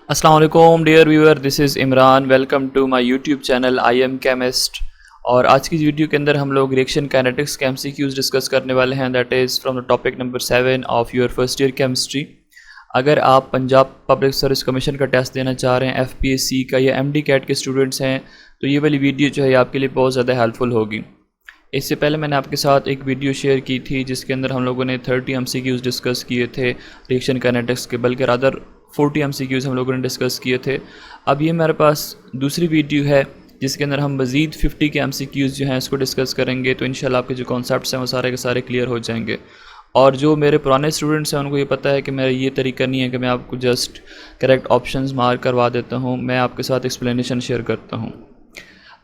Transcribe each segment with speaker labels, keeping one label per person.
Speaker 1: अस्सलाम वालेकुम dear viewer, this is Imran. Welcome to my YouTube channel I am chemist. और आज की वीडियो के अंदर हम लोग रिएक्शन काइनेटिक्स के एमसीक्यूज डिस्कस करने वाले हैं। That is from the topic number 7 of your first year chemistry. अगर आप पंजाब पब्लिक सर्विस कमीशन का टेस्ट देना चाह रहे हैं, एफपीएससी का या एमडी कैट के स्टूडेंट्स हैं, तो ये वाली वीडियो जो है आपके लिए बहुत ज़्यादा हेल्पफुल होगी। इससे पहले मैंने आपके साथ एक वीडियो शेयर की थी जिसके अंदर हम लोगों ने 30 एमसीक्यूज डिस्कस किए थे रिएक्शन काइनेटिक्स के, बल्कि रादर 40 एमसीक्यूज हम लोगों ने डिस्कस किए थे। अब ये मेरे पास दूसरी वीडियो है जिसके अंदर हम मज़ीद 50 के एमसीक्यूज जो हैं इसको डिस्कस करेंगे। तो इंशाल्लाह आपके जो कॉन्सेप्ट्स हैं वो सारे के सारे क्लियर हो जाएंगे। और जो मेरे पुराने स्टूडेंट्स हैं उनको ये पता है कि मेरा ये तरीका नहीं है कि मैं आपको जस्ट करेक्ट ऑप्शंस मार्क करवा देता हूँ, मैं आपके साथ एक्सप्लेनेशन शेयर करता हूँ।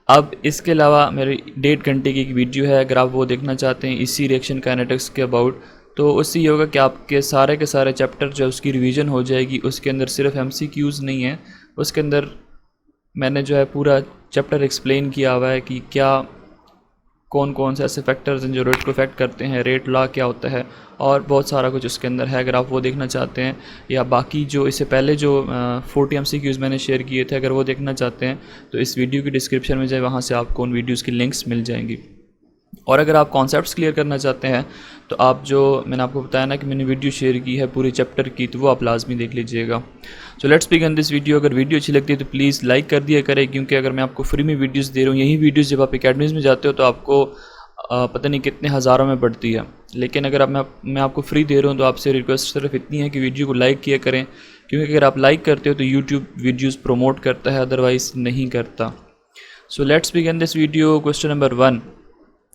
Speaker 1: अब इसके अलावा मेरी 1.5 घंटे की एक वीडियो है, अगर आप वो देखना चाहते हैं इसी रिएक्शन काइनेटिक्स के अबाउट, तो उससे ये होगा कि आपके सारे के सारे चैप्टर जो उसकी रिवीजन हो जाएगी। उसके अंदर सिर्फ एमसीक्यूज़ नहीं है, उसके अंदर मैंने जो है पूरा चैप्टर एक्सप्लेन किया हुआ है कि क्या कौन कौन से ऐसे फैक्टर्स हैं जो रेट को इफेक्ट करते हैं, रेट लॉ क्या होता है, और बहुत सारा कुछ उसके अंदर है। अगर आप वो देखना चाहते हैं या बाकी जो इससे पहले जो 40 एमसीक्यूज़ मैंने शेयर किए थे, अगर वो देखना चाहते हैं तो इस वीडियो की डिस्क्रिप्शन में जाए, वहाँ से आपको उन वीडियोज़ की लिंक्स मिल जाएंगी। और अगर आप कॉन्सेप्ट्स क्लियर करना चाहते हैं तो आप जो मैंने आपको बताया ना कि मैंने वीडियो शेयर की है पूरे चैप्टर की, तो वो आप लाजमी देख लीजिएगा। So let's begin this video. अगर वीडियो अच्छी लगती है तो प्लीज़ लाइक कर दिया करें, क्योंकि अगर मैं आपको फ्री में वीडियोस दे रहा हूँ, यही वीडियोस जब आप एकेडमीज़ में जाते हो तो आपको पता नहीं कितने हज़ारों में पड़ती है। लेकिन अगर मैं आपको फ्री दे रहा हूँ तो आपसे रिक्वेस्ट सिर्फ इतनी है कि वीडियो को लाइक किया करें, क्योंकि अगर आप लाइक करते हो तो यूट्यूब वीडियोज़ प्रमोट करता है, अदरवाइज़ नहीं करता। So let's begin this video. Question number 1,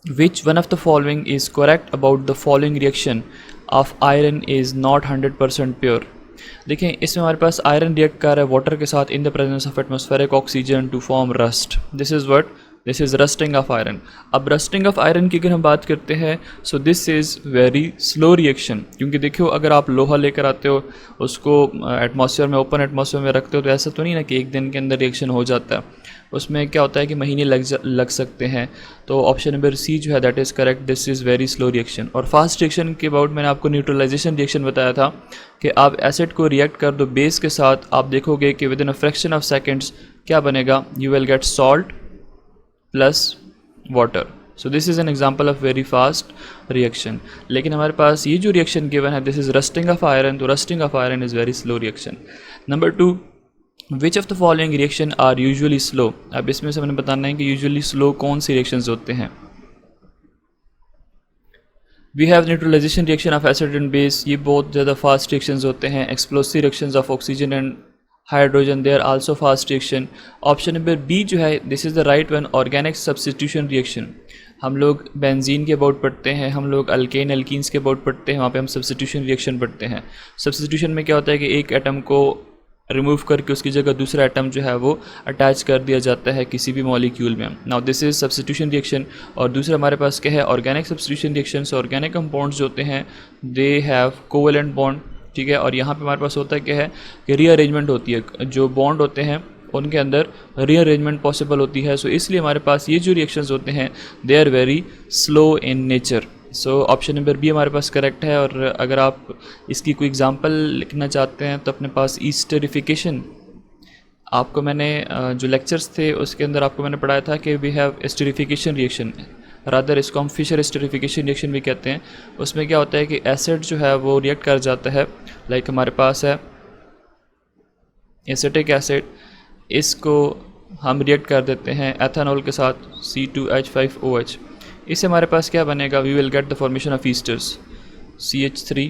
Speaker 1: Which one of the following is correct about the following reaction of iron is not 100% pure? देखें, इसमें हमारे पास आयरन रिएक्ट कर रहा है वाटर के साथ in the presence of atmospheric oxygen to form rust. This is rusting of iron. अब rusting of iron की अगर हम बात करते हैं, so this is very slow reaction. क्योंकि देखो, अगर आप लोहा लेकर आते हो, उसको एटमॉस्फेयर में, ओपन एटमॉस्फेयर में रखते हो, तो ऐसा तो नहीं ना कि एक दिन के अंदर रिएक्शन हो जाता है। उसमें क्या होता है कि महीने लग सकते हैं। तो ऑप्शन नंबर सी जो है that is correct, this is very slow reaction. और फास्ट रिएक्शन के अबाउट मैंने आपको न्यूट्रलाइजेशन रिएक्शन बताया था कि आप एसिड को रिएक्ट कर दो बेस के साथ, आप देखोगे कि within a fraction of seconds क्या बनेगा, you will get salt plus water. So this is an example of very fast reaction. लेकिन हमारे पास ये जो रिएक्शन गिवन है, this is rusting of iron, तो rusting of iron is very slow reaction. Number 2, which of the following reaction are usually slow? अब इसमें से मैंने बताना है कि यूजुअली स्लो कौन सी रिएक्शंस होते हैं। We have neutralisation reaction of acid and base, ये बहुत ज़्यादा फास्ट रिएक्शंस होते हैं। Explosive reactions of oxygen and hydrogen, they are also fast reaction. Option number B जो है, this is the right one, organic substitution reaction. हम लोग benzene के अबाउट पढ़ते हैं, हम लोग अल्केन एल्कीन्स के अबाउट पढ़ते हैं, वहाँ पे हम सब्स्टिट्यूशन रिएक्शन पढ़ते हैं। सब्स्टिट्यूशन में क्या होता है कि एक एटम को रिमूव करके उसकी जगह दूसरा एटम जो है वो अटैच कर दिया जाता है किसी भी मॉलिक्यूल में। Now this is substitution reaction. और दूसरा हमारे पास क्या है, organic substitution reaction. Organic compounds जो होते हैं दे हैव कोवेलेंट बॉन्ड, ठीक है। और यहाँ पे हमारे पास होता है क्या है कि रीअरेंजमेंट होती है, जो बॉन्ड होते हैं उनके अंदर रीअरेंजमेंट पॉसिबल होती है। सो इसलिए हमारे पास ये जो रिएक्शंस होते हैं they are very slow in nature. So option number B हमारे पास करेक्ट है। और अगर आप इसकी कोई एग्जांपल लिखना चाहते हैं तो अपने पास एस्टरिफिकेशन, आपको मैंने जो लेक्चर्स थे उसके अंदर आपको मैंने पढ़ाया था कि we have esterification reaction, rather इसको हम फिशर एस्टरिफिकेशन रिएक्शन भी कहते हैं। उसमें क्या होता है कि एसिड जो है वो रिएक्ट कर जाता है, लाइक हमारे पास है एसिटिक एसिड, इसको हम रिएक्ट कर देते हैं एथेनॉल के साथ C2H5OH। इससे हमारे पास क्या बनेगा, we will get the formation of esters, CH3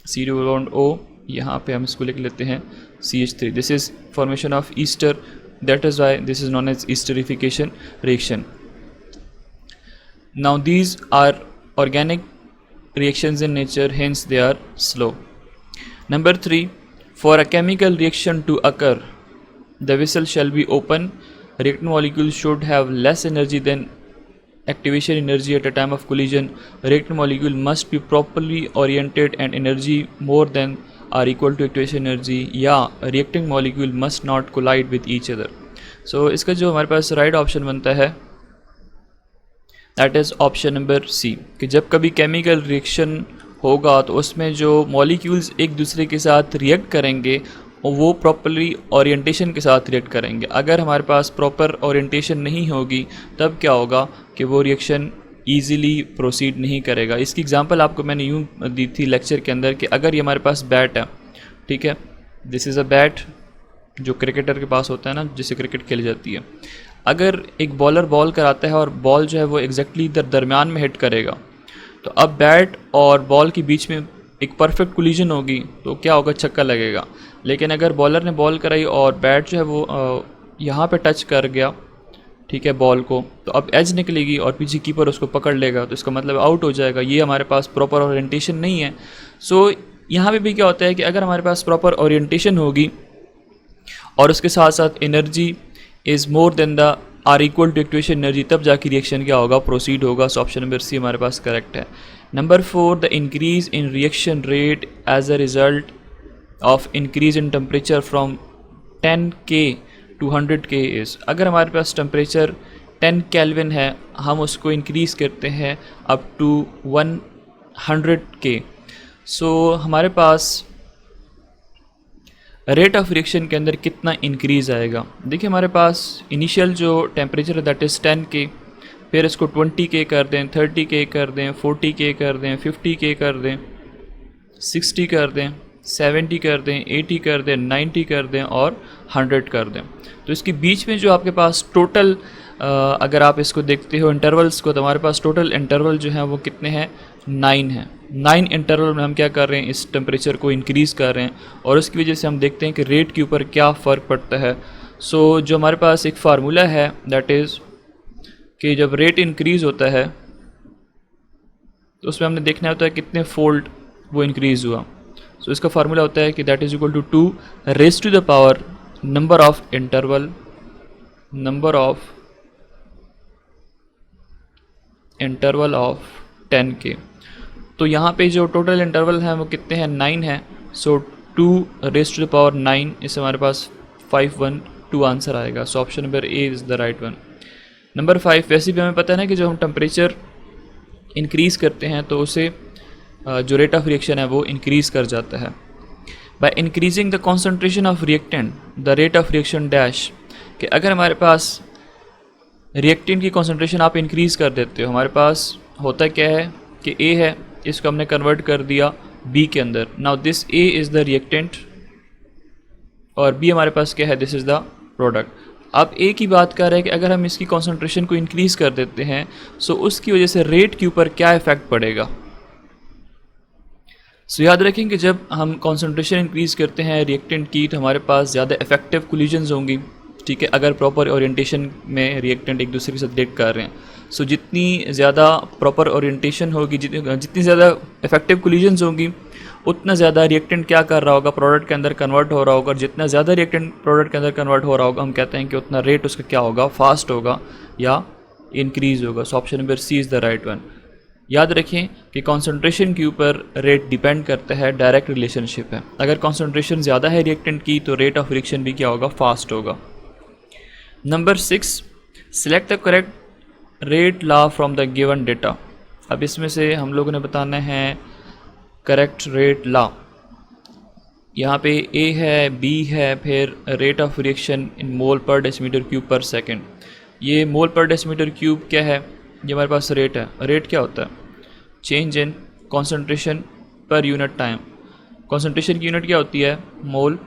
Speaker 1: C2 bond O, यहाँ पे हम इसको लिख लेते हैं CH3। This is formation of ester, that is why this is known as esterification reaction. Now these are organic reactions in nature, hence they are slow. Number 3, for a chemical reaction to occur, the vessel shall be open. Reactant molecules should have less energy than activation energy at a time of collision. Reactant molecule must be properly oriented and energy more than or equal to activation energy. या reacting molecule must not collide with each other. So इसका जो हमारे पास right option बनता है that is option number C, कि जब कभी chemical reaction होगा तो उसमें जो मॉलिक्यूल्स एक दूसरे के साथ रिएक्ट करेंगे वो प्रॉपरली ओरिएंटेशन के साथ रिएक्ट करेंगे। अगर हमारे पास प्रॉपर ओरिएंटेशन नहीं होगी तब क्या होगा कि वो रिएक्शन ईज़िली प्रोसीड नहीं करेगा। इसकी एग्जांपल आपको मैंने यूँ दी थी लेक्चर के अंदर कि अगर ये हमारे पास बैट है, ठीक है, दिस इज़ अ बैट जो क्रिकेटर के पास होता है ना, जिससे क्रिकेट खेली जाती है। अगर एक बॉलर बॉल कराता है और बॉल जो है वो एग्जैक्टली दरमियान में हिट करेगा, तो अब बैट और बॉल के बीच में एक परफेक्ट कोलिजन होगी तो क्या होगा, छक्का लगेगा। लेकिन अगर बॉलर ने बॉल कराई और बैट जो है वो यहाँ पे टच कर गया, ठीक है, बॉल को, तो अब एज निकलेगी और पीछे कीपर उसको पकड़ लेगा, तो इसका मतलब आउट हो जाएगा। ये हमारे पास प्रॉपर ओरिएंटेशन नहीं है। सो यहाँ पे भी क्या होता है कि अगर हमारे पास प्रॉपर ओरिएंटेशन होगी और उसके साथ साथ energy is more than the are equal to equation energy, तब जाके रिएक्शन क्या होगा, प्रोसीड होगा। सो ऑप्शन नंबर सी हमारे पास करेक्ट है। Number 4, the increase in reaction rate as a result of increase in temperature from 10K to 100K is. अगर हमारे पास टेम्परेचर 10 केल्विन है, हम उसको इंक्रीज़ करते हैं अप टू 100K। सो हमारे पास रेट ऑफ रिएक्शन के अंदर कितना इंक्रीज़ आएगा। देखिए हमारे पास इनिशियल जो टेम्परेचर है दैट इज़ 10K, फिर इसको 20K कर दें, 30K कर दें, 40K कर दें, 50K कर दें, 60 कर दें, 70 कर दें, 80 कर दें, 90 कर दें और 100 कर दें। तो इसके बीच में जो आपके पास टोटल अगर आप इसको देखते हो इंटरवल्स को, तो हमारे पास टोटल इंटरवल जो है वो कितने हैं, 9 हैं। 9 इंटरवल में हम क्या कर रहे हैं, इस टेम्परेचर को इंक्रीज़ कर रहे हैं और उसकी वजह से हम देखते हैं कि रेट के ऊपर क्या फ़र्क पड़ता है। सो जो हमारे पास एक फार्मूला है दैट इज़ कि जब रेट इंक्रीज़ होता है तो उसमें हमने देखना होता है कितने फोल्ड वो इंक्रीज़ हुआ। सो इसका फार्मूला होता है कि that is equal to 2 raise to the power number of interval of 10K। तो यहाँ पे जो टोटल इंटरवल है वो कितने हैं, 9 है। सो 2 रेज़ टू द पावर 9, इससे हमारे पास 512 आंसर आएगा। सो option number A is the right one. Number 5, वैसे भी हमें पता है ना कि जो हम टेम्परेचर इंक्रीज़ करते हैं तो उसे जो रेट ऑफ रिएक्शन है वो इंक्रीज़ कर जाता है। By increasing the concentration of reactant the rate of reaction dash, कि अगर हमारे पास रिएक्टेंट की कॉन्सेंट्रेशन आप इंक्रीज़ कर देते हो, हमारे पास होता क्या है कि ए है, इसको हमने कन्वर्ट कर दिया बी के अंदर। Now this A is the reactant और बी हमारे पास क्या है, दिस इज़ द प्रोडक्ट। अब ए की बात कर रहे हैं कि अगर हम इसकी कॉन्सेंट्रेशन को इंक्रीज़ कर देते हैं सो उसकी वजह से रेट के ऊपर क्या इफ़ेक्ट पड़ेगा। सो याद रखें कि जब हम कॉन्सेंट्रेशन इंक्रीज़ करते हैं रिएक्टेंट की तो हमारे पास ज़्यादा इफेक्टिव कोलिजन्स होंगी, ठीक है, अगर प्रॉपर ओरिएंटेशन में रिएक्टेंट एक दूसरे के साथ रिएक्ट कर रहे हैं। सो जितनी ज़्यादा प्रॉपर ओरिएंटेशन होगी, जितनी ज़्यादा इफेक्टिव कोलिजन्स होंगी, उतना ज़्यादा रिएक्टेंट क्या कर रहा होगा, प्रोडक्ट के अंदर कन्वर्ट हो रहा होगा। और जितना ज़्यादा रिएक्टेंट प्रोडक्ट के अंदर कन्वर्ट हो रहा होगा, हम कहते हैं कि उतना रेट उसका क्या होगा, फास्ट होगा या इंक्रीज़ होगा। So option number C is the right one. याद रखें कि कॉन्सेंट्रेशन के ऊपर रेट डिपेंड करता है, डायरेक्ट रिलेशनशिप है। अगर कॉन्सेंट्रेशन ज़्यादा है रिएक्टेंट की तो रेट ऑफ रिएक्शन भी क्या होगा, फास्ट होगा। Number 6, select the correct rate law from the given data. अब इसमें से हम लोगों ने बताना है करेक्ट रेट लॉ। यहाँ पे ए है, बी है, फिर rate of reaction in mole per decimetre cube पर सेकेंड। ये मोल पर डेसीमीटर क्यूब क्या है, ये हमारे पास रेट है। रेट क्या होता है, चेंज इन कॉन्सेंट्रेशन पर यूनिट टाइम। कॉन्सेंट्रेशन की यूनिट क्या होती है, मोल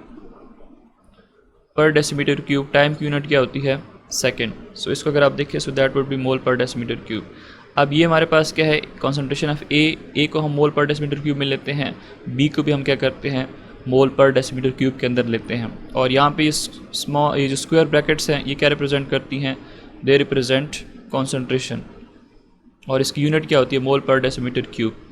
Speaker 1: पर डेसीमीटर क्यूब, टाइम की यूनिट क्या होती है, सेकेंड। सो इसको अगर आप देखें सो that would B mole per decimetre cube. अब ये हमारे पास क्या है, कॉन्सेंट्रेशन ऑफ ए को हम मोल पर डेसीमीटर क्यूब में लेते हैं, बी को भी हम क्या करते हैं, मोल पर डेसीमीटर क्यूब के अंदर लेते हैं। और यहाँ पे ये जो स्क्वायर ब्रैकेट्स हैं ये क्या रिप्रेजेंट करती हैं, दे रिप्रेजेंट कॉन्सेंट्रेशन और इसकी यूनिट क्या होती है, मोल पर डेसीमीटर क्यूब।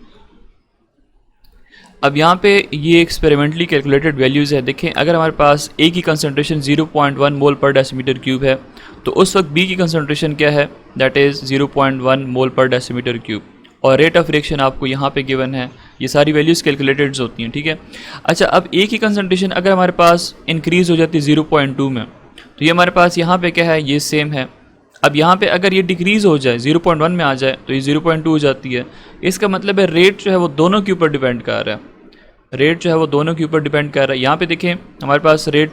Speaker 1: अब यहाँ पे ये एक्सपेरिमेंटली कैलकुलेटेड वैल्यूज़ है। देखें अगर हमारे पास ए की कंसंट्रेशन 0.1 मोल पर डेसीमीटर क्यूब है तो उस वक्त बी की कंसंट्रेशन क्या है, that is 0.1 mole per decimetre cube. और रेट ऑफ रिएक्शन आपको यहाँ पे गिवन है, ये सारी वैल्यूज़ कैलकुलेटेड होती हैं, ठीक है। अच्छा, अब ए की कंसंट्रेशन अगर हमारे पास इंक्रीज़ हो जाती है 0.2 में तो ये हमारे पास यहाँ पे क्या है, ये सेम है। अब यहाँ पे अगर ये डिक्रीज़ हो जाए 0.1 में आ जाए तो ये 0.2 हो जाती है। इसका मतलब है रेट जो है वो दोनों के ऊपर डिपेंड कर रहा है, रेट जो है वो दोनों के ऊपर डिपेंड कर रहा है। यहाँ पे देखें हमारे पास रेट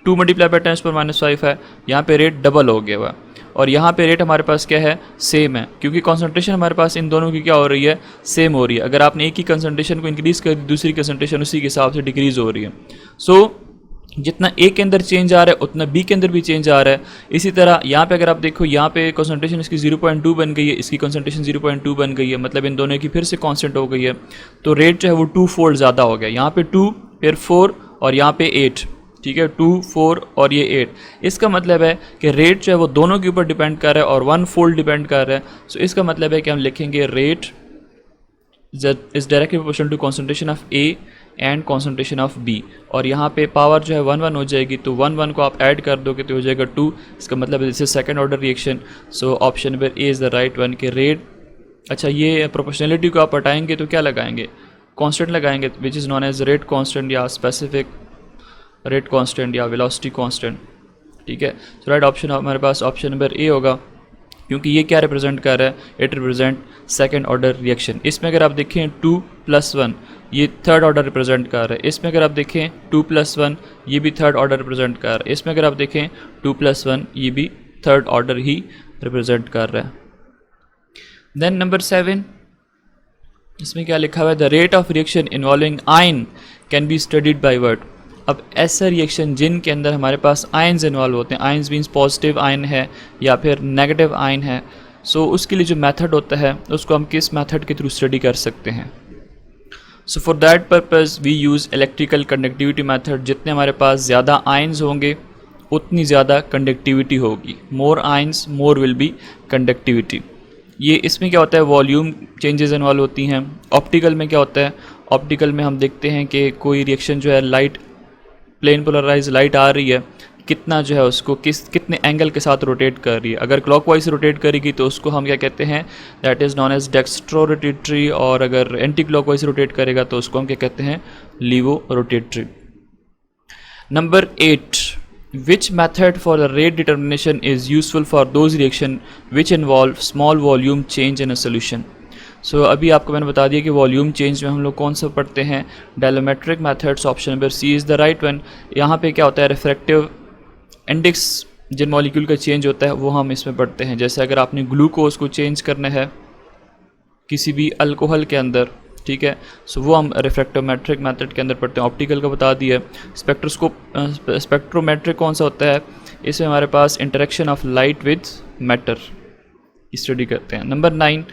Speaker 1: 2 मल्टीप्लाई बाई 10⁻⁵ है, यहाँ पे रेट डबल हो गया हुआ है, और यहाँ पे रेट हमारे पास क्या है, सेम है, क्योंकि कंसंट्रेशन हमारे पास इन दोनों की क्या हो रही है, सेम हो रही है। अगर आपने एक ही कंसंट्रेशन को इंक्रीज़ कर दी, दूसरी कंसंट्रेशन उसी के हिसाब से डिक्रीज़ हो रही है। सो जितना ए के अंदर चेंज आ रहा है उतना बी के अंदर भी चेंज आ रहा है। इसी तरह यहाँ पे अगर आप देखो, यहाँ पे कंसंट्रेशन इसकी 0.2 बन गई है, इसकी कंसंट्रेशन 0.2 बन गई है, मतलब इन दोनों की फिर से कांस्टेंट हो गई है, तो रेट जो है वो 2 फोल्ड ज़्यादा हो गया। यहाँ पे 2, फिर 4 और यहाँ पे 8, ठीक है, 2, 4 और ये 8। इसका मतलब है कि रेट जो है वो दोनों के ऊपर डिपेंड कर रहा है और 1 फोल्ड डिपेंड कर रहा है। सो इसका मतलब है कि हम लिखेंगे rate is directly proportional to concentration of A and concentration of B, और यहाँ पे पावर जो है 1 1 हो जाएगी, तो 1 1 को आप ऐड कर दोगे तो हो जाएगा 2। इसका मतलब है this is second order reaction. So option number A is the right one के रेट। अच्छा, ये प्रोपोर्शनलिटी को आप हटाएंगे तो क्या लगाएंगे, कांस्टेंट लगाएंगे, which is known as rate constant या स्पेसिफिक रेट कांस्टेंट या वेलोसिटी कांस्टेंट, ठीक है। सो राइट ऑप्शन हमारे पास ऑप्शन नंबर ए होगा, क्योंकि ये क्या रिप्रेजेंट कर रहा है, it represent second order reaction. इसमें अगर आप देखें 2 + 1 ये थर्ड ऑर्डर रिप्रेजेंट कर रहा है। इसमें अगर आप देखें 2 + 1 ये भी थर्ड ऑर्डर रिप्रेजेंट कर रहा है। इसमें अगर आप देखें 2 + 1 ये भी थर्ड ऑर्डर ही रिप्रेजेंट कर रहा है। देन नंबर 7, इसमें क्या लिखा हुआ है, the rate of reaction involving ion can be studied by word. अब ऐसा रिएक्शन जिनके अंदर हमारे पास आयन्स इन्वॉल्व होते हैं, आयन्स मीन्स पॉजिटिव आयन है या फिर नेगेटिव आयन है, सो उसके लिए जो मेथड होता है उसको हम किस मेथड के थ्रू स्टडी कर सकते हैं। So for that purpose we use electrical conductivity method. जितने हमारे पास ज़्यादा आयन्स होंगे उतनी ज़्यादा कंडक्टिविटी होगी, more ions more will be conductivity. ये इसमें क्या होता है, वॉल्यूम चेंजेस इन्वॉल्व होती हैं। ऑप्टिकल में क्या होता है, ऑप्टिकल में हम देखते हैं कि कोई रिएक्शन जो है, लाइट प्लेन पोलराइज लाइट आ रही है, कितना जो है उसको कितने एंगल के साथ रोटेट कर रही है। अगर क्लॉकवाइज रोटेट करेगी तो उसको हम क्या कहते हैं, that is known as dextro rotatory, और अगर एंटी क्लॉकवाइज रोटेट करेगा तो उसको हम क्या कहते हैं, laevo rotatory. Number 8, which method for the rate determination is useful for those reaction which involve small volume change in a solution। सो अभी आपको मैंने बता दिया कि वॉल्यूम चेंज में हम लोग कौन सा पढ़ते हैं, dilatometric methods. Option number C is the right one. यहाँ पे क्या होता है, रिफ्रैक्टिव इंडेक्स जिन मॉलिक्यूल का चेंज होता है वो हम इसमें पढ़ते हैं। जैसे अगर आपने ग्लूकोज को चेंज करना है किसी भी अल्कोहल के अंदर, ठीक है, सो वो हम रिफ्रैक्टोमेट्रिक मेथड के अंदर पढ़ते हैं। ऑप्टिकल का बता दिया। स्पेक्ट्रोमेट्रिक कौन सा होता है, इसमें हमारे पास interaction of light with matter study करते हैं। नंबर 9,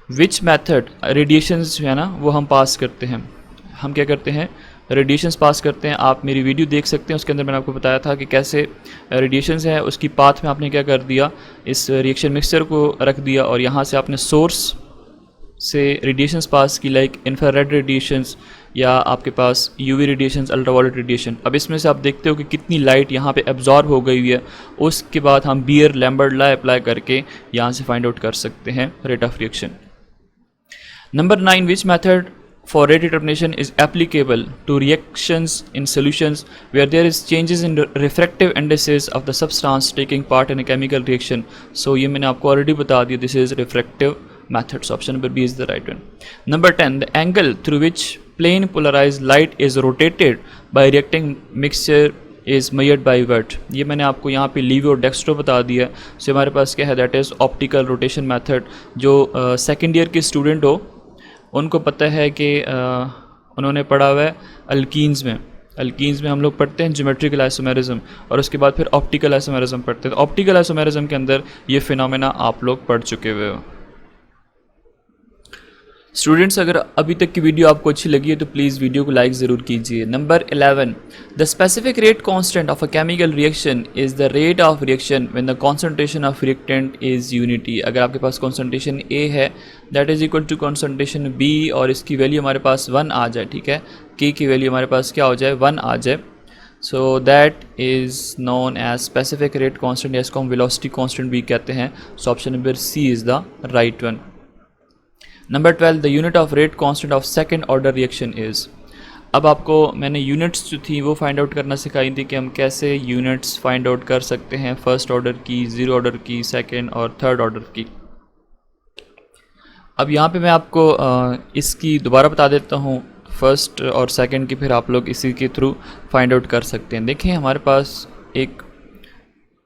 Speaker 1: विच मेथड रेडिएशंस जो है ना वो हम पास करते हैं। हम क्या करते हैं, रेडिएशंस पास करते हैं। आप मेरी वीडियो देख सकते हैं, उसके अंदर मैंने आपको बताया था कि कैसे रेडिएशंस है, उसकी पाथ में आपने क्या कर दिया, इस रिएक्शन मिक्सचर को रख दिया और यहाँ से आपने सोर्स से रेडिएशंस पास की, लाइक इंफ्रारेड रेडिएशंस या आपके पास यूवी रेडिएशंस, अल्ट्रावायलेट रेडिएशन। अब इसमें से आप देखते हो कि कितनी लाइट यहाँ पे एब्जॉर्ब हो गई हुई है। उसके बाद हम बियर लैम्बर्ट लॉ अप्लाई करके यहाँ से फाइंड आउट कर सकते हैं rate of reaction. Number 9, which method for rate determination is applicable to reactions in solutions where there is changes in the refractive indices of the substance taking part in a chemical reaction। so ये मैंने आपको already बता दिया, this is refractive methods। option number B is the right one। number 10, the angle through which plane polarized light is rotated by reacting mixture is measured by what। ये मैंने आपको यहाँ पे लीवो और डेक्स्ट्रो बता दिया। so हमारे पास क्या है, that is optical rotation method। जो सेकेंड ईयर के स्टूडेंट हो उनको पता है कि उन्होंने पढ़ा हुआ है अल्कीन्स में हम लोग पढ़ते हैं ज्योमेट्रिकल आइसोमेरिज्म, और उसके बाद फिर ऑप्टिकल आइसोमेरिज्म पढ़ते हैं। तो ऑप्टिकल आइसोमेरिज्म के अंदर ये फिनोमेना आप लोग पढ़ चुके हुए हो। स्टूडेंट्स, अगर अभी तक की वीडियो आपको अच्छी लगी है तो प्लीज़ वीडियो को लाइक ज़रूर कीजिए। Number 11, the specific rate constant of a chemical reaction is the rate of reaction when the concentration of reactant is unity. अगर आपके पास कॉन्सेंट्रेशन ए है that is equal to concentration B और इसकी value हमारे पास 1 आ जाए, ठीक है, के की वैल्यू हमारे पास क्या हो जाए, 1 आ जाए, so that is known as specific rate constant, या इसको हम वेलोसिटी कांस्टेंट भी कहते हैं। So option number C is the right one. Number 12, the unit of rate constant of second order reaction is. अब आपको मैंने यूनिट्स जो थी वो फाइंड आउट करना सिखाई थी कि हम कैसे यूनिट्स फाइंड आउट कर सकते हैं, फर्स्ट ऑर्डर की, ज़ीरो ऑर्डर की, सेकंड और थर्ड ऑर्डर की। अब यहाँ पे मैं आपको इसकी दोबारा बता देता हूँ। फर्स्ट और सेकंड की फिर आप लोग इसी के थ्रू फाइंड आउट कर सकते हैं। देखें हमारे पास एक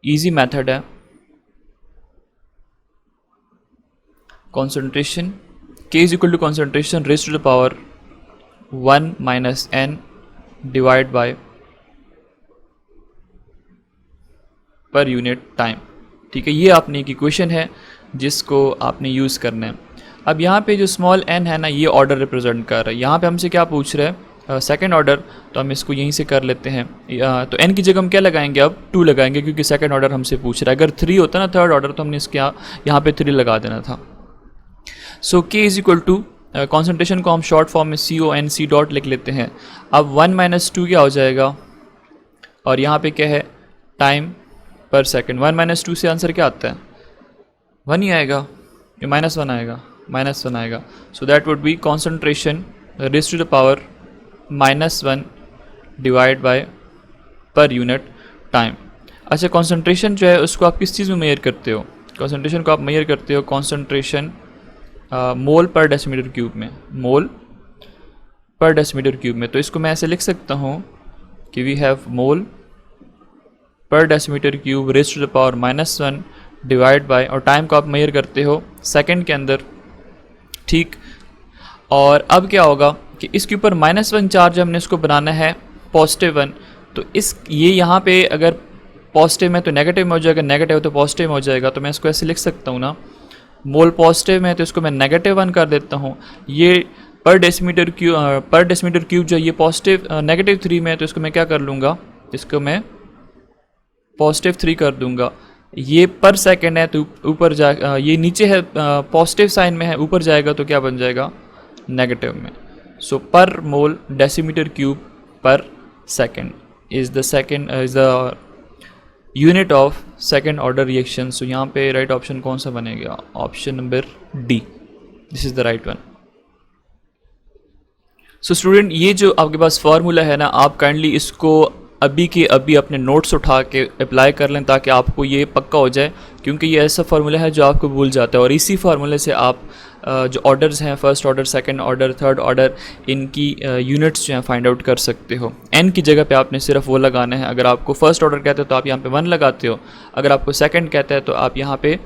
Speaker 1: इजी मेथड है, concentration K is equal to concentration raised to the power 1 minus n divided by पर यूनिट टाइम। ठीक है, ये आपने एक इक्वेशन है जिसको आपने यूज़ करना है। अब यहाँ पे जो स्मॉल n है ना, ये ऑर्डर रिप्रेजेंट कर रहा है। यहाँ पे हमसे क्या पूछ रहा है, सेकंड ऑर्डर, तो हम इसको यहीं से कर लेते हैं। तो n की जगह हम क्या लगाएंगे, अब 2 लगाएंगे क्योंकि सेकंड ऑर्डर हमसे पूछ रहा है। अगर 3 होता ना थर्ड ऑर्डर, तो हमने इसके यहाँ पे 3 लगा देना था। So K is equal to concentration को हम शॉर्ट फॉर्म में CONC डॉट लिख लेते हैं। अब 1 माइनस 2 क्या हो जाएगा, और यहाँ पे क्या है, टाइम पर सेकंड। 1 माइनस 2 से आंसर क्या आता है, 1 ही आएगा, ये -1 आएगा, -1 आएगा। So that would be concentration raised to the power -1 divide by per unit time. अच्छा, कॉन्सेंट्रेशन जो है उसको आप किस चीज़ में मेजर करते हो, कॉन्सेंट्रेशन को आप मेजर करते हो कॉन्सेंट्रेशन मोल पर डेसीमीटर क्यूब में, मोल पर डेसीमीटर क्यूब में। तो इसको मैं ऐसे लिख सकता हूँ कि we have mole per decimetre cube raised to the power -1 divide by, और टाइम को आप मेजर करते हो सेकंड के अंदर। ठीक, और अब क्या होगा कि इसके ऊपर -1 चार्ज हमने इसको बनाना है +1। तो ये यहाँ पे अगर पॉजिटिव में तो नेगेटिव में हो जाएगा, नेगेटिव तो पॉजिटिव में हो जाएगा। तो मैं इसको ऐसे लिख सकता हूँ ना, मोल पॉजिटिव में तो इसको मैं -1 कर देता हूँ। ये पर डेसीमीटर क्यूब जो ये पॉजिटिव -3 में है, तो इसको मैं क्या कर लूँगा, इसको मैं +3 कर दूंगा। ये पर सेकंड है तो ऊपर जा, ये नीचे है पॉजिटिव साइन में है, ऊपर जाएगा तो क्या बन जाएगा, नेगेटिव में। So per mole decimetre cube per second is the unit of second order reaction. So यहाँ पे राइट ऑप्शन कौन सा बनेगा, option number D, this is the right one. So student, ये जो आपके पास फार्मूला है ना, आप काइंडली इसको अभी के अभी अपने नोट्स उठा के अप्लाई कर लें ताकि आपको ये पक्का हो जाए, क्योंकि ये ऐसा फार्मूला है जो आपको भूल जाता है। और इसी फार्मूले से आप जो ऑर्डर्स हैं, first order, second order, third order, इनकी यूनिट्स जो हैं फाइंड आउट कर सकते हो। n की जगह पे आपने सिर्फ वो लगाना है। अगर आपको फर्स्ट ऑर्डर कहते हो तो आप यहाँ पे 1 लगाते हो, अगर आपको सेकंड कहता है तो आप यहाँ पे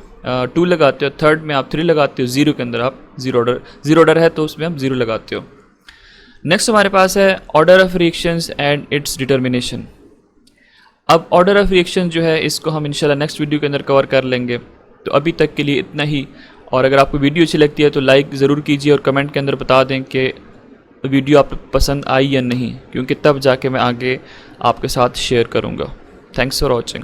Speaker 1: 2 लगाते हो, थर्ड में आप 3 लगाते हो, 0 के अंदर आप 0 ऑर्डर है तो उसमें आप 0 लगाते हो। नेक्स्ट हमारे पास है order of reactions and it's determination. अब ऑर्डर ऑफ रिएक्शन जो है इसको हम इंशाल्लाह नेक्स्ट वीडियो के अंदर कवर कर लेंगे। तो अभी तक के लिए इतना ही, और अगर आपको वीडियो अच्छी लगती है तो लाइक ज़रूर कीजिए और कमेंट के अंदर बता दें कि वीडियो आपको पसंद आई या नहीं, क्योंकि तब जाके मैं आगे आपके साथ शेयर करूँगा। Thanks for watching.